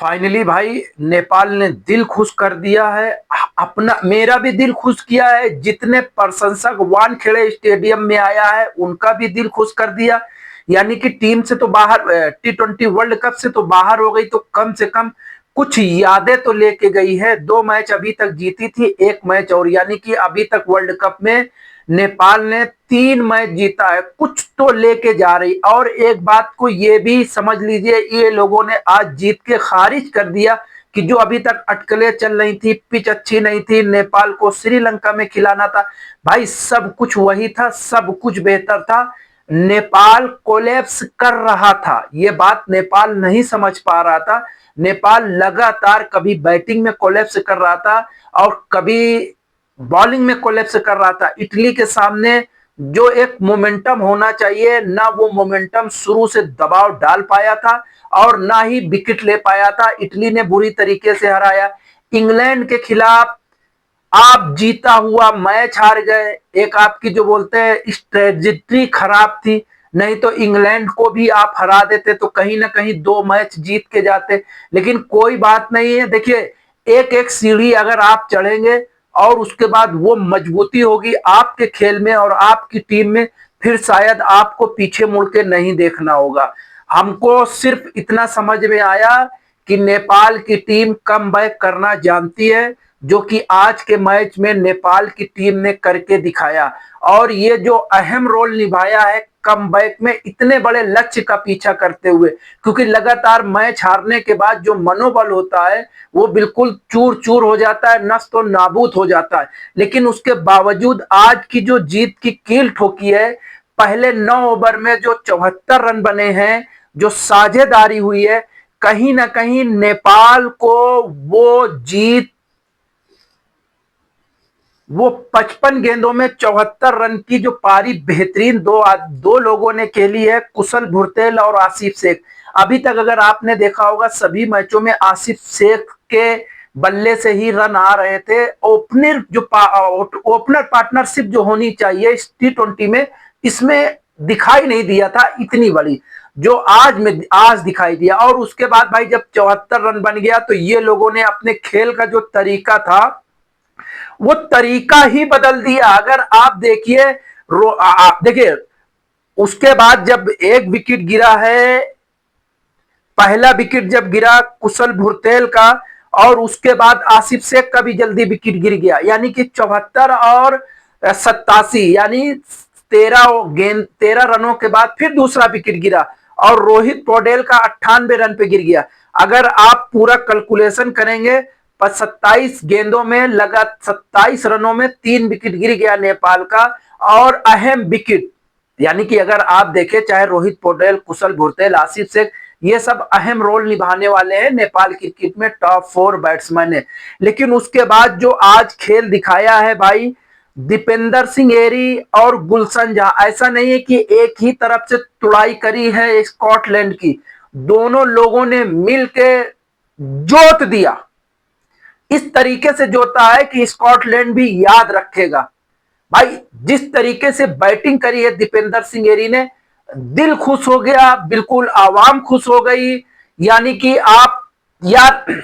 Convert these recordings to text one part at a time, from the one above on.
Finally भाई नेपाल ने दिल खुश कर दिया है। अपना मेरा भी दिल खुश किया है। जितने प्रशंसक वानखेड़े स्टेडियम में आया है उनका भी दिल खुश कर दिया। यानी कि टीम से तो बाहर, T20 वर्ल्ड कप से तो बाहर हो गई, तो कम से कम कुछ यादें तो लेके गई है। 2 मैच अभी तक जीती थी, 1 मैच और, यानी कि अभी तक वर्ल्ड कप में नेपाल ने 3 मैच जीता है। कुछ तो लेके जा रही। और एक बात को ये भी समझ लीजिए, ये लोगों ने आज जीत के खारिज कर दिया कि जो अभी तक अटकलें चल रही थी, पिच अच्छी नहीं थी, नेपाल को श्रीलंका में खिलाना था। भाई सब कुछ वही था, सब कुछ बेहतर था। नेपाल कोलैप्स कर रहा था, ये बात नेपाल नहीं समझ पा रहा था। नेपाल लगातार कभी बैटिंग में कोलैप्स कर रहा था और कभी बॉलिंग में कोलैप्स कर रहा था। इटली के सामने जो एक मोमेंटम होना चाहिए, ना वो मोमेंटम शुरू से दबाव डाल पाया था और ना ही विकेट ले पाया था। इटली ने बुरी तरीके से हराया। इंग्लैंड के खिलाफ आप जीता हुआ मैच हार गए। एक आपकी जो बोलते हैं स्ट्रेटजी खराब थी, नहीं तो इंग्लैंड को भी आप हरा देते तो कहीं ना कहीं 2 मैच जीत के जाते। लेकिन कोई बात नहीं है। देखिए, एक एक सीढ़ी अगर आप चढ़ेंगे और उसके बाद वो मजबूती होगी आपके खेल में और आपकी टीम में, फिर शायद आपको पीछे मुड़ के नहीं देखना होगा। हमको सिर्फ इतना समझ में आया कि नेपाल की टीम कम बैक करना जानती है, जो कि आज के मैच में नेपाल की टीम ने करके दिखाया। और ये जो अहम रोल निभाया है कमबैक में, इतने बड़े लक्ष्य का पीछा करते हुए, क्योंकि लगातार मैच हारने के बाद जो मनोबल होता है वो बिल्कुल चूर चूर हो जाता है, नष्ट और नाबूद हो जाता है। लेकिन उसके बावजूद आज की जो जीत की कील ठोकी है, पहले 9 ओवर में जो 74 रन बने हैं, जो साझेदारी हुई है, कहीं ना कहीं नेपाल को वो जीत, वो 55 गेंदों में 74 रन की जो पारी बेहतरीन दो लोगों ने खेली है, कुशल भुरतेल और आसिफ शेख। अभी तक अगर आपने देखा होगा सभी मैचों में आसिफ शेख के बल्ले से ही रन आ रहे थे। ओपनर पार्टनरशिप जो होनी चाहिए इस T20 में, इसमें दिखाई नहीं दिया था इतनी बड़ी, जो आज दिखाई दिया। और उसके बाद भाई जब 74 रन बन गया तो ये लोगों ने अपने खेल का जो तरीका था वो तरीका ही बदल दिया। अगर आप देखिए, देखिए उसके बाद जब एक विकेट गिरा है, पहला विकेट जब गिरा कुशल भुरतेल का, और उसके बाद आसिफ शेख का भी जल्दी विकेट गिर गया, यानी कि 74 और 87, यानी 13 रनों के बाद फिर दूसरा विकेट गिरा और रोहित पौडेल का 98 रन पे गिर गया। अगर आप पूरा कैलकुलेशन करेंगे, पर 27 गेंदों में लगा 27 रनों में 3 विकेट गिर गया नेपाल का। और अहम विकेट, यानी कि अगर आप देखें, चाहे रोहित पौडेल, कुशल भुरतेल, आसिफ शेख, ये सब अहम रोल निभाने वाले हैं नेपाल क्रिकेट में, टॉप 4 बैट्समैन है। लेकिन उसके बाद जो आज खेल दिखाया है भाई, दीपेंद्र सिंह एरी और गुलशन जहां, ऐसा नहीं है कि एक ही तरफ से तुड़ाई करी है स्कॉटलैंड की, दोनों लोगों ने मिलके जोत दिया। इस तरीके से जोता है कि स्कॉटलैंड भी याद रखेगा। भाई जिस तरीके से बैटिंग करी है दीपेंद्र सिंह एरी ने, दिल खुश हो गया, बिल्कुल आवाम खुश हो गई। यानी कि आप, यार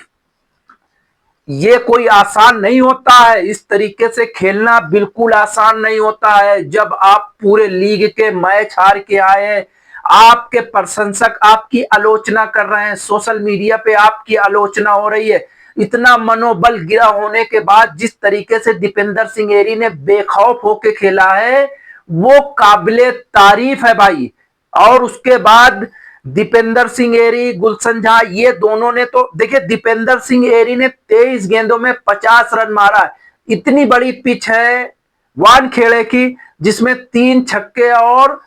ये कोई आसान नहीं होता है, इस तरीके से खेलना बिल्कुल आसान नहीं होता है। जब आप पूरे लीग के मैच हार के आए हैं, आपके प्रशंसक आपकी आलोचना कर रहे हैं, सोशल मीडिया पे आपकी आलोचना हो रही है, इतना मनोबल गिरा होने के बाद जिस तरीके से दीपेंद्र सिंह एरी ने बेखौफ होके खेला है, वो काबिले तारीफ है भाई। और उसके बाद दीपेंद्र सिंह एरी, गुलशन झा, ये दोनों ने तो देखिए, दीपेंद्र सिंह एरी ने 23 गेंदों में 50 रन मारा। इतनी बड़ी पिच है वानखेड़े की, जिसमें 3 छक्के और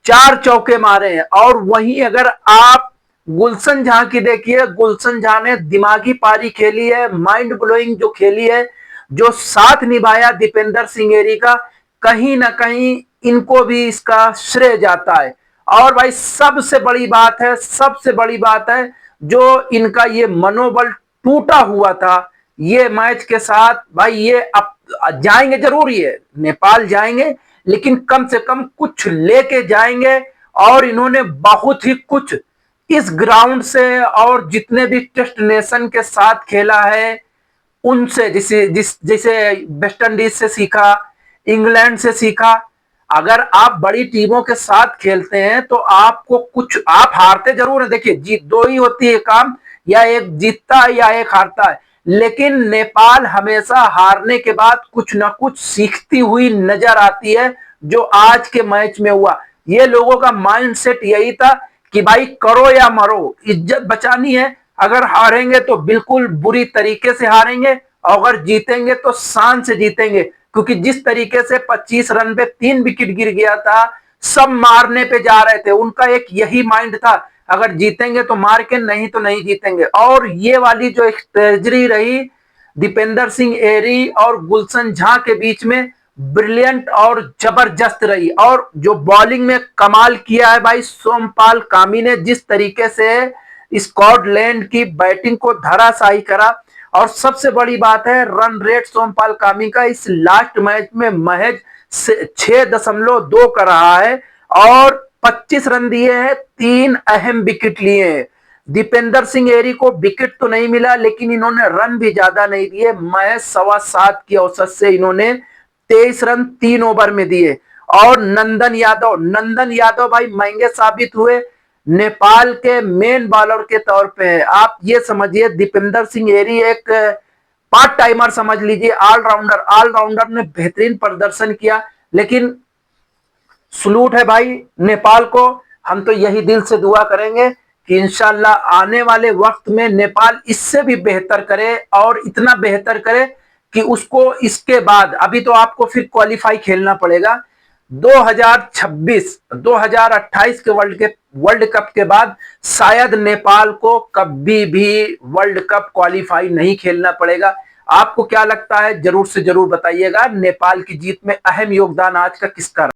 4 चौके मारे हैं। और वहीं अगर आप गुलशन झा की देखिए, गुलशन झा ने दिमागी पारी खेली है, माइंड ब्लोइंग जो खेली है, जो साथ निभाया दीपेंद्र सिंह एरी का, कहीं ना कहीं इनको भी इसका श्रेय जाता है। और भाई सबसे बड़ी बात है, सबसे बड़ी बात है, जो इनका ये मनोबल टूटा हुआ था ये मैच के साथ, भाई ये अब जाएंगे जरूर, ये नेपाल जाएंगे, लेकिन कम से कम कुछ लेके जाएंगे। और इन्होंने बहुत ही कुछ इस ग्राउंड से और जितने भी टेस्ट नेशन के साथ खेला है उनसे, जैसे वेस्ट इंडीज से सीखा, इंग्लैंड से सीखा। अगर आप बड़ी टीमों के साथ खेलते हैं तो आपको कुछ, आप हारते जरूर है, देखिए जीत दो ही होती है काम, या एक जीतता है या एक हारता है, लेकिन नेपाल हमेशा हारने के बाद कुछ ना कुछ सीखती हुई नजर आती है, जो आज के मैच में हुआ। ये लोगों का माइंडसेट यही था कि भाई करो या मरो, इज्जत बचानी है। अगर हारेंगे तो बिल्कुल बुरी तरीके से हारेंगे, और अगर जीतेंगे तो शान से जीतेंगे, क्योंकि जिस तरीके से 25 रन पे 3 विकेट गिर गया था, सब मारने पे जा रहे थे, उनका एक यही माइंड था, अगर जीतेंगे तो मार के, नहीं तो नहीं जीतेंगे। और ये वाली जो एक ट्रेजरी रही दीपेंद्र सिंह एरी और गुलशन झा के बीच में, ब्रिलियंट और जबरदस्त रही। और जो बॉलिंग में कमाल किया है भाई सोमपाल कामी ने, जिस तरीके से स्कॉटलैंड की बैटिंग को धराशायी करा। और सबसे बड़ी बात है, रन रेट सोमपाल कामी का इस लास्ट मैच में महज 6.2 का रहा है, और 25 रन दिए हैं, 3 अहम विकेट लिए हैं। दीपेंद्र सिंह एरी को विकेट तो नहीं मिला, लेकिन इन्होंने रन भी ज्यादा नहीं दिए, महज 7.25 की औसत से इन्होंने 23 रन 3 ओवर में दिए। और नंदन यादव भाई महंगे साबित हुए, नेपाल के मेन बॉलर के तौर पे है। आप ये समझिए दीपेंद्र सिंह एरी एक पार्ट टाइमर समझ लीजिए, ऑलराउंडर ने बेहतरीन प्रदर्शन किया। लेकिन सलूट है भाई नेपाल को, हम तो यही दिल से दुआ करेंगे कि इंशाल्लाह आने वाले वक्त में नेपाल इससे भी बेहतर करे, और इतना बेहतर करे कि उसको इसके बाद, अभी तो आपको फिर क्वालिफाई खेलना पड़ेगा, 2026 2028 के वर्ल्ड कप के बाद शायद नेपाल को कभी भी वर्ल्ड कप क्वालिफाई नहीं खेलना पड़ेगा। आपको क्या लगता है, जरूर से जरूर बताइएगा। नेपाल की जीत में अहम योगदान आज का किसका रहा?